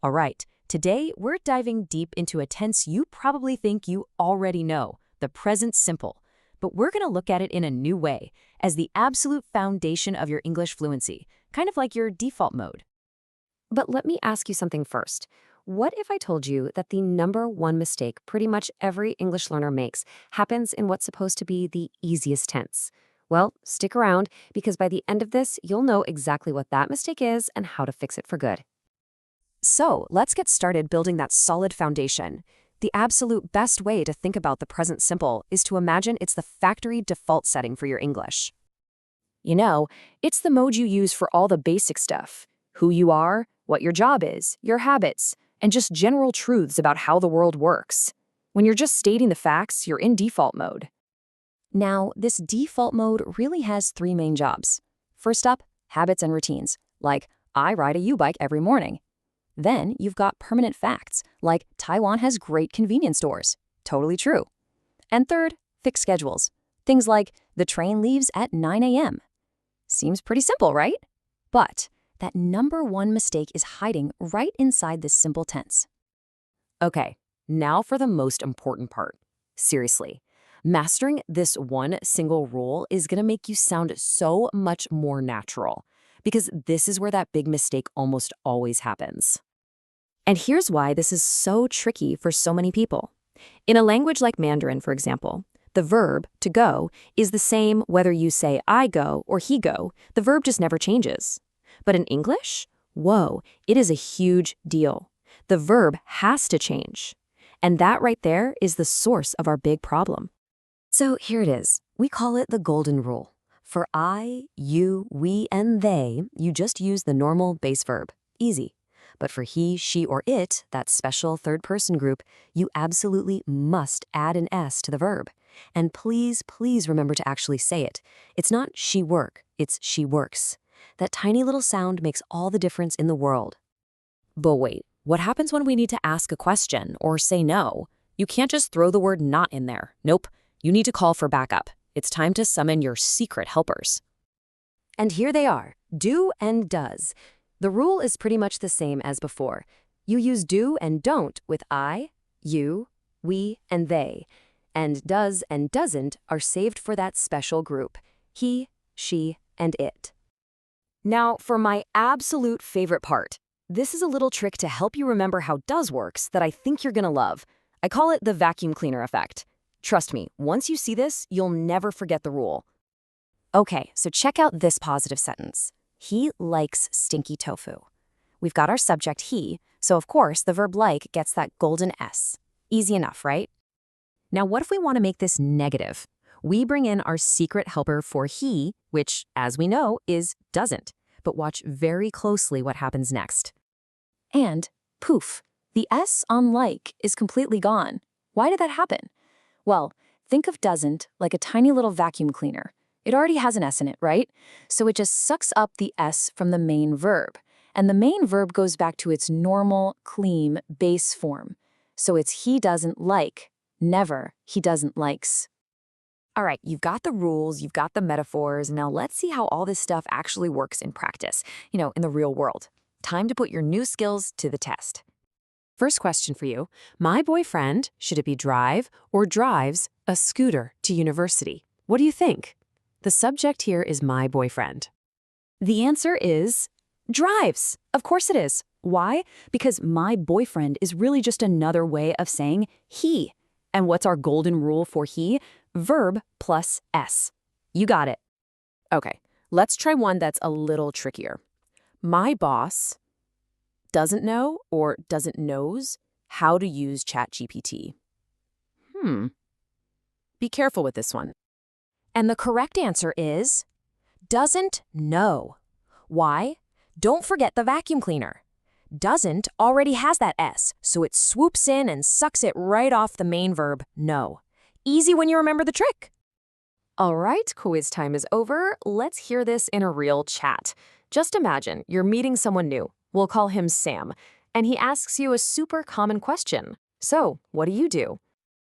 All right, today we're diving deep into a tense you probably think you already know, the present simple. But we're going to look at it in a new way, as the absolute foundation of your English fluency, kind of like your default mode. But let me ask you something first. What if I told you that the number one mistake pretty much every English learner makes happens in what's supposed to be the easiest tense? Well, stick around because by the end of this, you'll know exactly what that mistake is and how to fix it for good. So, let's get started building that solid foundation. The absolute best way to think about the present simple is to imagine it's the factory default setting for your English. You know, it's the mode you use for all the basic stuff. Who you are, what your job is, your habits, and just general truths about how the world works. When you're just stating the facts, you're in default mode. Now, this default mode really has three main jobs. First up, habits and routines, like I ride a U-bike every morning. Then you've got permanent facts, like Taiwan has great convenience stores. Totally true. And third, fixed schedules. Things like the train leaves at 9 a.m. Seems pretty simple, right? But that number one mistake is hiding right inside this simple tense. Okay, now for the most important part. Seriously, mastering this one single rule is going to make you sound so much more natural, because this is where that big mistake almost always happens. And here's why this is so tricky for so many people. In a language like Mandarin, for example, the verb, to go, is the same whether you say I go or he go. The verb just never changes. But in English, whoa, it is a huge deal. The verb has to change. And that right there is the source of our big problem. So here it is. We call it the golden rule. For I, you, we, and they, you just use the normal base verb. Easy. But for he, she, or it, that special third-person group, you absolutely must add an S to the verb. And please, please remember to actually say it. It's not she work, it's she works. That tiny little sound makes all the difference in the world. But wait, what happens when we need to ask a question or say no? You can't just throw the word not in there. Nope, you need to call for backup. It's time to summon your secret helpers. And here they are, do and does. The rule is pretty much the same as before. You use do and don't with I, you, we, and they. And does and doesn't are saved for that special group, he, she, and it. Now, for my absolute favorite part. This is a little trick to help you remember how does works that I think you're gonna love. I call it the vacuum cleaner effect. Trust me, once you see this, you'll never forget the rule. Okay, so check out this positive sentence. He likes stinky tofu. We've got our subject he, so of course the verb like gets that golden S. Easy enough, right? Now what if we want to make this negative? We bring in our secret helper for he, which, as we know, is doesn't. But watch very closely what happens next. And poof, the S on like is completely gone. Why did that happen? Well, think of doesn't like a tiny little vacuum cleaner. It already has an S in it, right? So it just sucks up the S from the main verb. And the main verb goes back to its normal, clean, base form. So it's he doesn't like, never he doesn't likes. All right, you've got the rules, you've got the metaphors. Now let's see how all this stuff actually works in practice, in the real world. Time to put your new skills to the test. First question for you. My boyfriend, should it be drive or drives a scooter to university? What do you think? The subject here is my boyfriend. The answer is drives. Of course it is. Why? Because my boyfriend is really just another way of saying he. And what's our golden rule for he? Verb plus S. You got it. Okay, let's try one that's a little trickier. My boss doesn't know or doesn't knows how to use ChatGPT. Be careful with this one. And the correct answer is doesn't know. Why? Don't forget the vacuum cleaner. Doesn't already has that S, so it swoops in and sucks it right off the main verb, know. Easy when you remember the trick. All right, quiz time is over. Let's hear this in a real chat. Just imagine you're meeting someone new. We'll call him Sam. And he asks you a super common question. So, what do you do?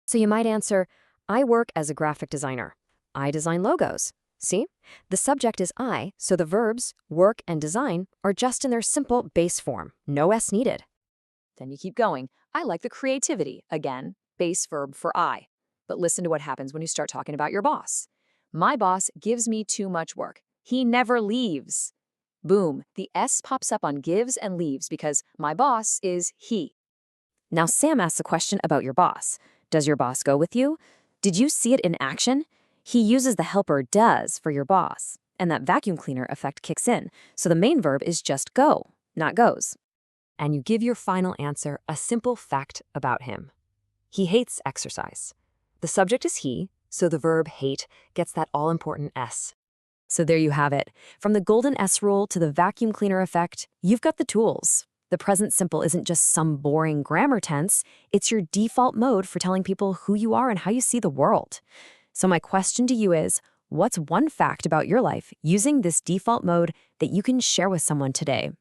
So you might answer, I work as a graphic designer. I design logos. See? The subject is I, so the verbs work and design are just in their simple base form. No S needed. Then you keep going. I like the creativity. Again, base verb for I. But listen to what happens when you start talking about your boss. My boss gives me too much work. He never leaves. Boom, the S pops up on gives and leaves because my boss is he. Now, Sam asks a question about your boss. Does your boss go with you? Did you see it in action? He uses the helper does for your boss, and that vacuum cleaner effect kicks in, so the main verb is just go, not goes. And you give your final answer a simple fact about him. He hates exercise. The subject is he, so the verb hate gets that all-important S. So there you have it. From the golden S rule to the vacuum cleaner effect, you've got the tools. The present simple isn't just some boring grammar tense, it's your default mode for telling people who you are and how you see the world. So my question to you is, what's one fact about your life using this default mode that you can share with someone today?